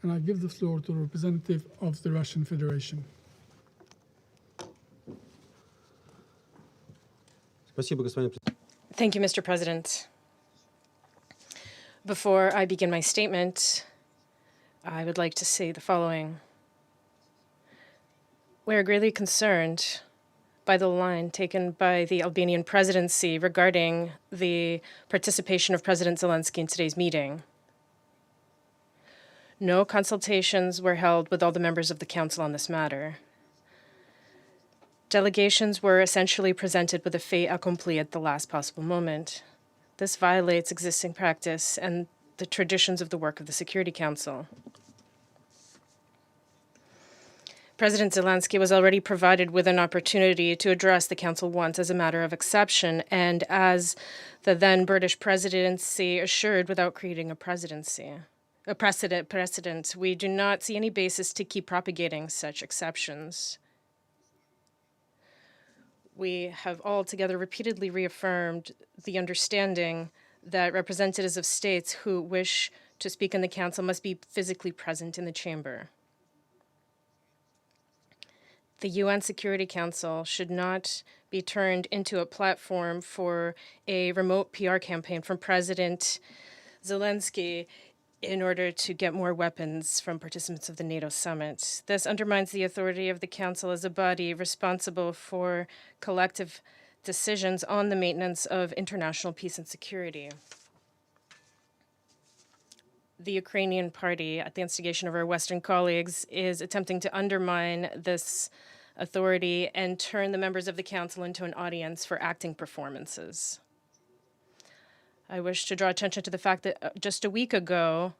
and I give the floor to the representative of the Russian Federation. Thank you, Mr. President. Before I begin my statement, I would like to say the following. We are greatly concerned by the line taken by the Albanian presidency regarding the participation of President Zelensky in today's meeting. No consultations were held with all the members of the Council on this matter. Delegations were essentially presented with a fait accompli at the last possible moment. This violates existing practice and the traditions of the work of the Security Council. President Zelensky was already provided with an opportunity to address the Council once as a matter of exception, and as the then British presidency assured, without creating a precedent. We do not see any basis to keep propagating such exceptions. We have all together repeatedly reaffirmed the understanding that representatives of states who wish to speak in the Council must be physically present in the chamber. The UN Security Council should not be turned into a platform for a remote PR campaign from President Zelensky in order to get more weapons from participants of the NATO summit. This undermines the authority of the Council as a body responsible for collective decisions on the maintenance of international peace and security. The Ukrainian party, at the instigation of our Western colleagues, is attempting to undermine this authority and turn the members of the Council into an audience for acting performances. I wish to draw attention to the fact that just a week ago,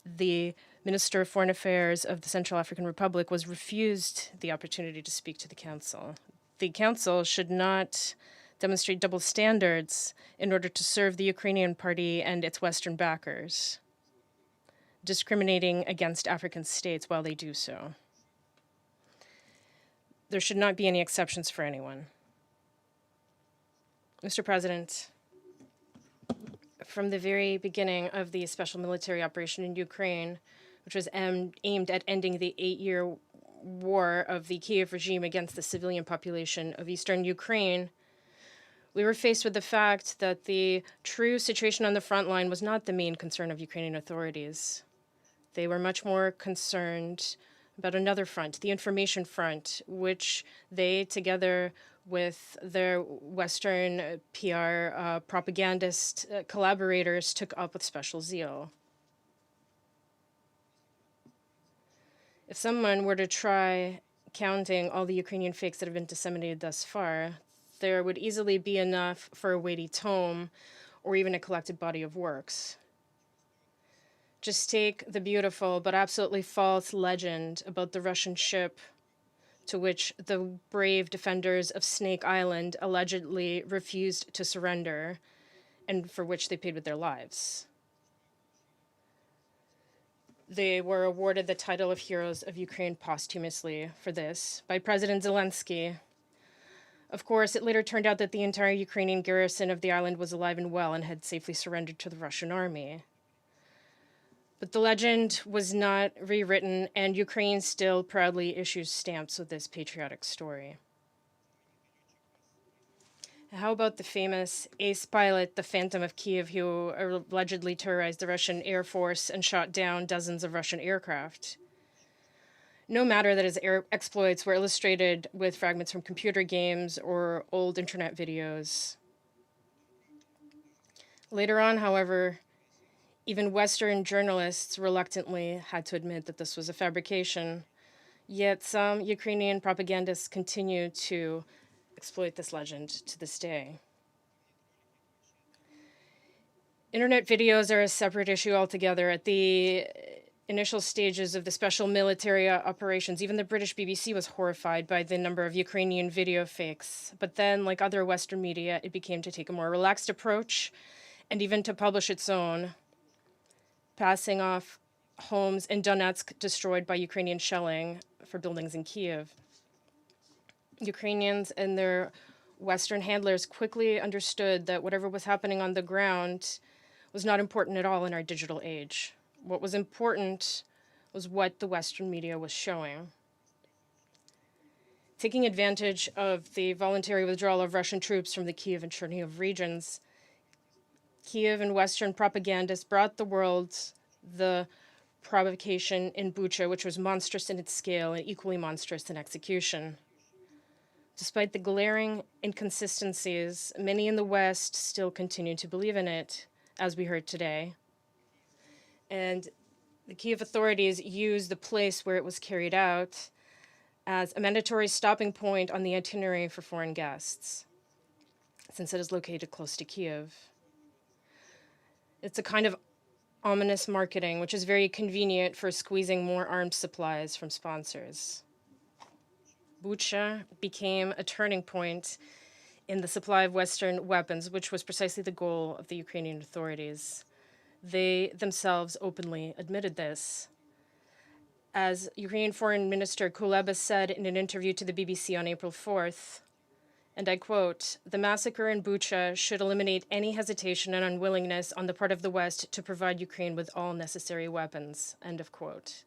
the Minister of Foreign Affairs of the Central African Republic was refused the opportunity to speak to the Council. The Council should not demonstrate double standards in order to serve the Ukrainian party and its Western backers, discriminating against African states while they do so. There should not be any exceptions for anyone. Mr. President, from the very beginning of the special military operation in Ukraine, which was aimed at ending the 8-year war of the Kiev regime against the civilian population of eastern Ukraine, we were faced with the fact that the true situation on the front line was not the main concern of Ukrainian authorities. They were much more concerned about another front, the information front, which they, together with their Western PR propagandist collaborators, took up with special zeal. If someone were to try counting all the Ukrainian fakes that have been disseminated thus far, there would easily be enough for a weighty tome or even a collected body of works. Just take the beautiful but absolutely false legend about the Russian ship to which the brave defenders of Snake Island allegedly refused to surrender, and for which they paid with their lives. They were awarded the title of Heroes of Ukraine posthumously for this by President Zelensky. Of course, it later turned out that the entire Ukrainian garrison of the island was alive and well and had safely surrendered to the Russian army. But the legend was not rewritten, and Ukraine still proudly issues stamps with this patriotic story. How about the famous ace pilot, the Phantom of Kiev, who allegedly terrorized the Russian Air Force and shot down dozens of Russian aircraft? No matter that his exploits were illustrated with fragments from computer games or old internet videos. Later on, however, even Western journalists reluctantly had to admit that this was a fabrication, yet some Ukrainian propagandists continue to exploit this legend to this day. Internet videos are a separate issue altogether. At the initial stages of the special military operations, even the British BBC was horrified by the number of Ukrainian video fakes. But then, like other Western media, it became to take a more relaxed approach and even to publish its own, passing off homes in Donetsk destroyed by Ukrainian shelling for buildings in Kiev. Ukrainians and their Western handlers quickly understood that whatever was happening on the ground was not important at all in our digital age. What was important was what the Western media was showing. Taking advantage of the voluntary withdrawal of Russian troops from the Kiev and Chernihiv regions, Kiev and Western propagandists brought the world the provocation in Bucha, which was monstrous in its scale and equally monstrous in execution. Despite the glaring inconsistencies, many in the West still continue to believe in it, as we heard today. And the Kiev authorities used the place where it was carried out as a mandatory stopping point on the itinerary for foreign guests, since it is located close to Kiev. It's a kind of ominous marketing, which is very convenient for squeezing more arms supplies from sponsors. Bucha became a turning point in the supply of Western weapons, which was precisely the goal of the Ukrainian authorities. They themselves openly admitted this. As Ukrainian Foreign Minister Kuleba said in an interview to the BBC on April 4th, and I quote, "The massacre in Bucha should eliminate any hesitation and unwillingness on the part of the West to provide Ukraine with all necessary weapons," end of quote.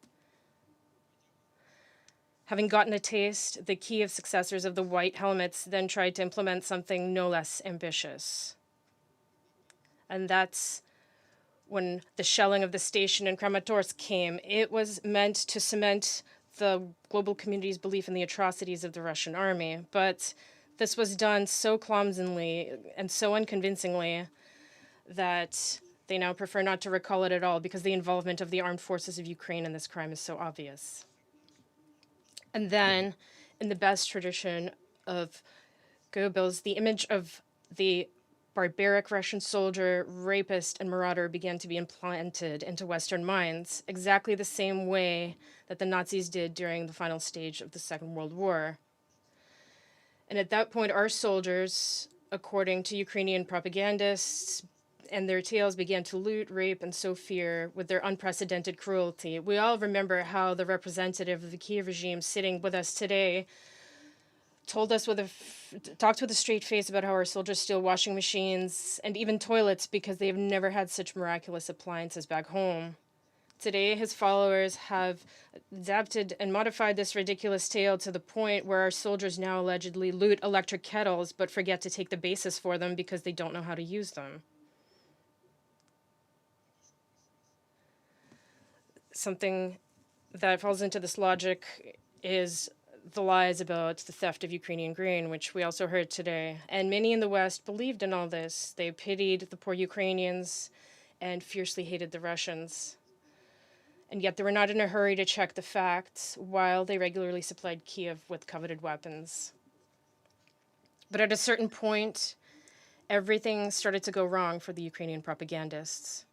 Having gotten a taste, the Kiev successors of the White Helmets then tried to implement something no less ambitious. And that's when the shelling of the station in Kramatorsk came. It was meant to cement the global community's belief in the atrocities of the Russian army, but this was done so clumsily and so unconvincingly that they now prefer not to recall it at all because the involvement of the armed forces of Ukraine in this crime is so obvious. And then, in the best tradition of Goebbels, the image of the barbaric Russian soldier, rapist, and marauder began to be implanted into Western minds, exactly the same way that the Nazis did during the final stage of the Second World War. And at that point, our soldiers, according to Ukrainian propagandists and their tales, began to loot, rape, and sow fear with their unprecedented cruelty. We all remember how the representative of the Kiev regime sitting with us today talked with a straight face about how our soldiers steal washing machines and even toilets because they've never had such miraculous appliances back home. Today, his followers have adapted and modified this ridiculous tale to the point where our soldiers now allegedly loot electric kettles but forget to take the basis for them because they don't know how to use them. Something that falls into this logic is the lies about the theft of Ukrainian grain, which we also heard today. And many in the West believed in all this. They pitied the poor Ukrainians and fiercely hated the Russians. And yet they were not in a hurry to check the facts while they regularly supplied Kiev with coveted weapons. But at a certain point, everything started to go wrong for the Ukrainian propagandists.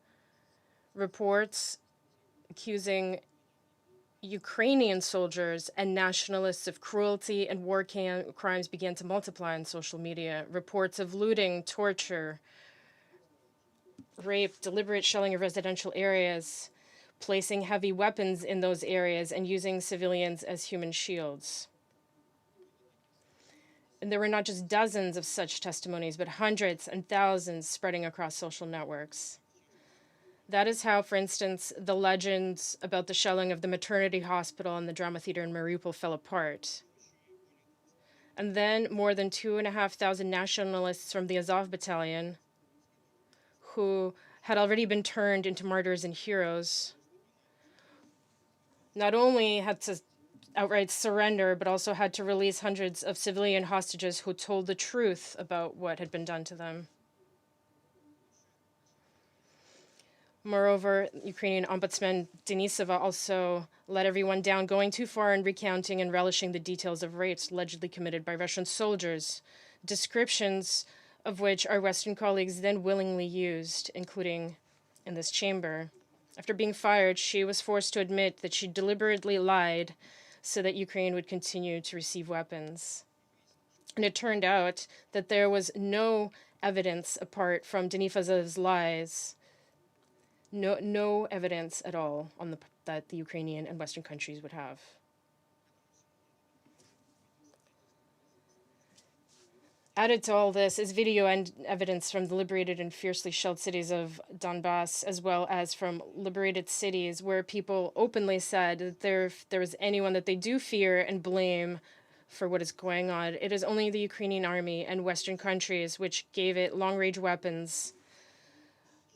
Reports accusing Ukrainian soldiers and nationalists of cruelty and war crimes began to multiply on social media. Reports of looting, torture, rape, deliberate shelling of residential areas, placing heavy weapons in those areas, and using civilians as human shields. And there were not just dozens of such testimonies, but hundreds and thousands spreading across social networks. That is how, for instance, the legends about the shelling of the maternity hospital and the drama theater in Mariupol fell apart. And then more than 2,500 nationalists from the Azov battalion, who had already been turned into martyrs and heroes, not only had to outright surrender, but also had to release hundreds of civilian hostages who told the truth about what had been done to them. Moreover, Ukrainian Ombudsman Denisova also let everyone down, going too far in recounting and relishing the details of rapes allegedly committed by Russian soldiers, descriptions of which our Western colleagues then willingly used, including in this chamber. After being fired, she was forced to admit that she deliberately lied so that Ukraine would continue to receive weapons. And it turned out that there was no evidence apart from Denisova's lies. No evidence at all on that the Ukrainian and Western countries would have. Added to all this is video and evidence from the liberated and fiercely shelled cities of Donbass, as well as from liberated cities where people openly said that if there was anyone that they do fear and blame for what is going on, it is only the Ukrainian army and Western countries which gave it long-range weapons,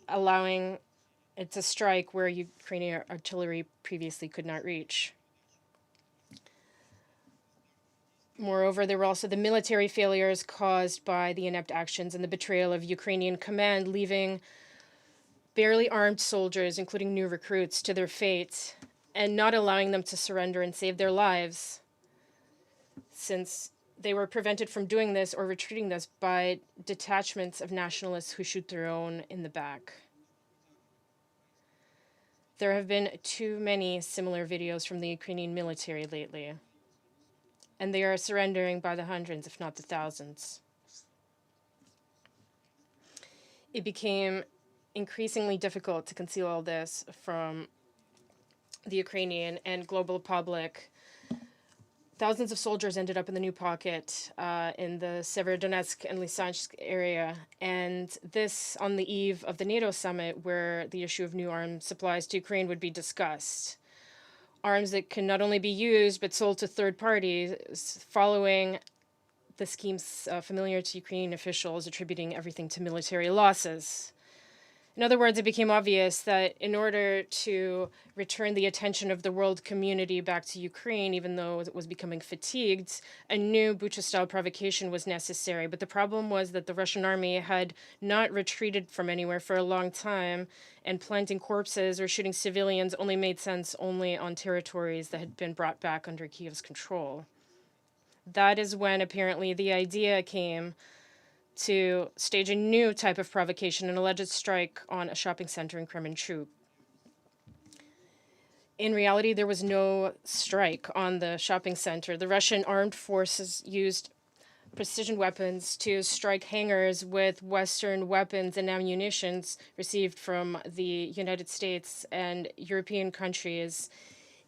allowing it to strike where Ukrainian artillery previously could not reach. Moreover, there were also the military failures caused by the inept actions and the betrayal of Ukrainian command, leaving barely armed soldiers, including new recruits, to their fate, and not allowing them to surrender and save their lives, since they were prevented from doing this or retreating this by detachments of nationalists who shoot their own in the back. There have been too many similar videos from the Ukrainian military lately, and they are surrendering by the hundreds, if not the thousands. It became increasingly difficult to conceal all this from the Ukrainian and global public. Thousands of soldiers ended up in the new pocket in the Severodonetsk and Lysychansk area, and this on the eve of the NATO summit, where the issue of new arms supplies to Ukraine would be discussed. Arms that can not only be used but sold to third parties, following the schemes familiar to Ukrainian officials, attributing everything to military losses. In other words, it became obvious that in order to return the attention of the world community back to Ukraine, even though it was becoming fatigued, a new Bucha-style provocation was necessary. But the problem was that the Russian army had not retreated from anywhere for a long time, and planting corpses or shooting civilians only made sense only on territories that had been brought back under Kiev's control. That is when apparently the idea came to stage a new type of provocation, an alleged strike on a shopping center in Kremenchuk. In reality, there was no strike on the shopping center. The Russian armed forces used precision weapons to strike hangars with Western weapons and ammunition received from the United States and European countries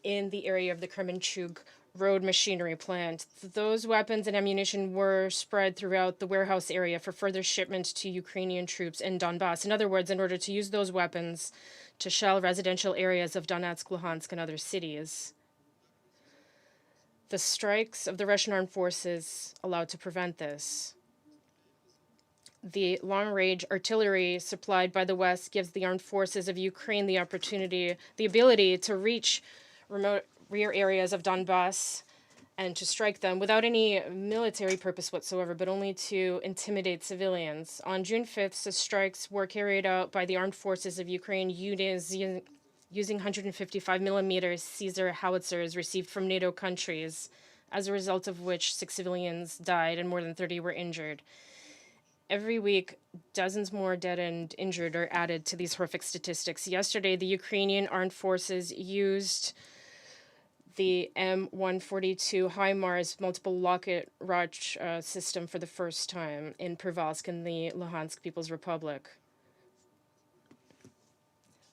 in the area of the Kremenchuk road machinery plant. Those weapons and ammunition were spread throughout the warehouse area for further shipment to Ukrainian troops in Donbass. In other words, in order to use those weapons to shell residential areas of Donetsk, Luhansk, and other cities. The strikes of the Russian armed forces allowed to prevent this. The long-range artillery supplied by the West gives the armed forces of Ukraine the ability to reach remote rear areas of Donbass and to strike them without any military purpose whatsoever, but only to intimidate civilians. On June 5th, the strikes were carried out by the armed forces of Ukraine using 155 millimeter Caesar howitzers received from NATO countries, as a result of which 6 civilians died and more than 30 were injured. Every week, dozens more dead and injured are added to these horrific statistics. Yesterday, the Ukrainian armed forces used the M142 HIMARS multiple rocket launch system for the first time in Pervalsk in the Luhansk People's Republic.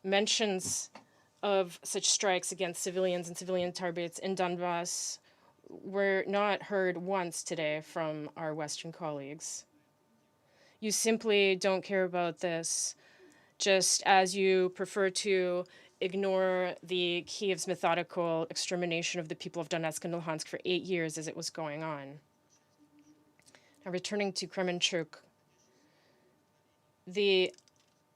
Mentions of such strikes against civilians and civilian targets in Donbass were not heard once today from our Western colleagues. You simply don't care about this, just as you prefer to ignore the Kiev's methodical extermination of the people of Donetsk and Luhansk for 8 years as it was going on. Now, returning to Kremenchuk, the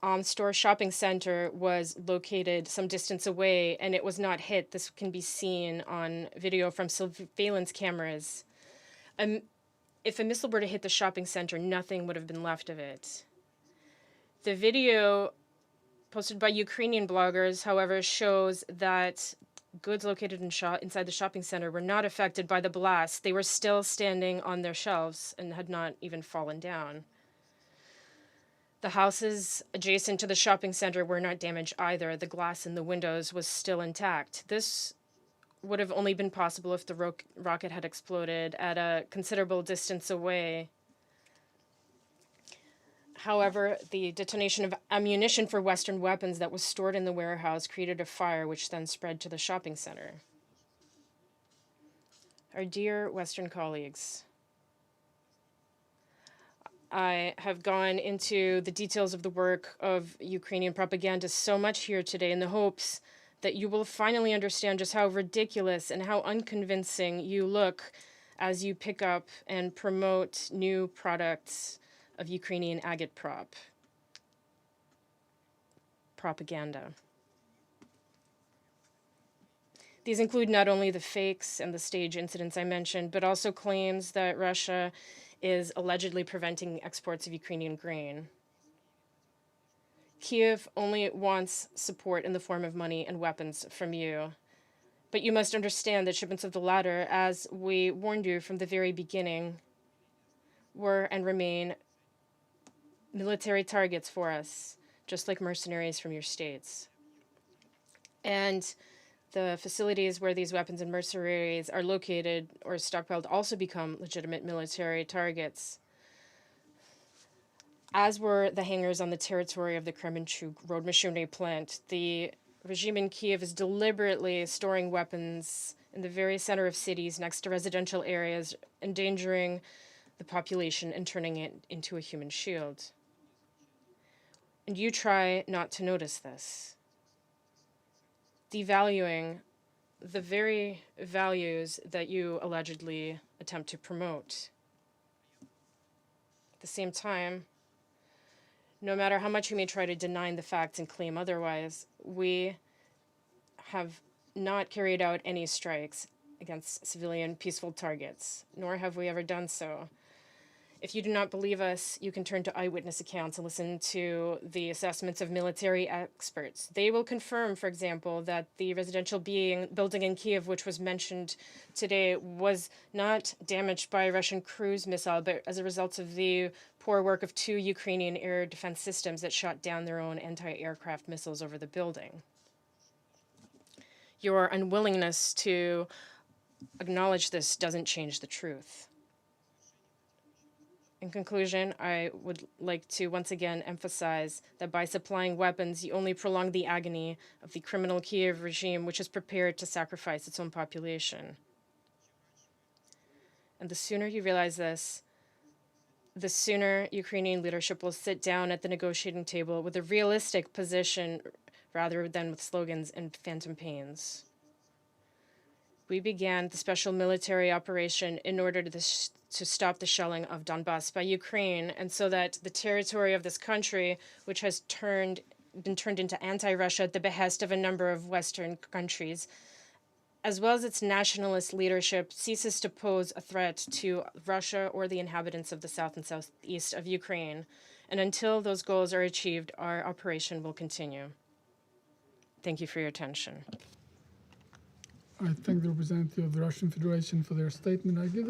Amstor shopping center was located some distance away, and it was not hit. This can be seen on video from surveillance cameras. If a missile were to hit the shopping center, nothing would have been left of it. The video posted by Ukrainian bloggers, however, shows that goods located inside the shopping center were not affected by the blast. They were still standing on their shelves and had not even fallen down. The houses adjacent to the shopping center were not damaged either. The glass in the windows was still intact. This would have only been possible if the rocket had exploded at a considerable distance away. However, the detonation of ammunition for Western weapons that was stored in the warehouse created a fire which then spread to the shopping center. Our dear Western colleagues, I have gone into the details of the work of Ukrainian propaganda so much here today in the hopes that you will finally understand just how ridiculous and how unconvincing you look as you pick up and promote new products of Ukrainian agitprop propaganda. These include not only the fakes and the stage incidents I mentioned, but also claims that Russia is allegedly preventing exports of Ukrainian grain. Kiev only wants support in the form of money and weapons from you. But you must understand that shipments of the latter, as we warned you from the very beginning, were and remain military targets for us, just like mercenaries from your states. And the facilities where these weapons and mercenaries are located or stockpiled also become legitimate military targets, as were the hangars on the territory of the Kremenchuk road machinery plant. The regime in Kiev is deliberately storing weapons in the very center of cities next to residential areas, endangering the population and turning it into a human shield. And you try not to notice this, devaluing the very values that you allegedly attempt to promote. At the same time, no matter how much you may try to deny the facts and claim otherwise, we have not carried out any strikes against civilian peaceful targets, nor have we ever done so. If you do not believe us, you can turn to eyewitness accounts and listen to the assessments of military experts. They will confirm, for example, that the residential building in Kiev, which was mentioned today, was not damaged by a Russian cruise missile, but as a result of the poor work of 2 Ukrainian air defense systems that shot down their own anti-aircraft missiles over the building. Your unwillingness to acknowledge this doesn't change the truth. In conclusion, I would like to once again emphasize that by supplying weapons, you only prolong the agony of the criminal Kiev regime, which is prepared to sacrifice its own population. And the sooner you realize this, the sooner Ukrainian leadership will sit down at the negotiating table with a realistic position rather than with slogans and phantom pains. We began the special military operation in order to stop the shelling of Donbass by Ukraine, and so that the territory of this country, which has been turned into anti-Russia at the behest of a number of Western countries, as well as its nationalist leadership, ceases to pose a threat to Russia or the inhabitants of the south and southeast of Ukraine. And until those goals are achieved, our operation will continue. Thank you for your attention. I thank the representative of the Russian Federation for their statement. I give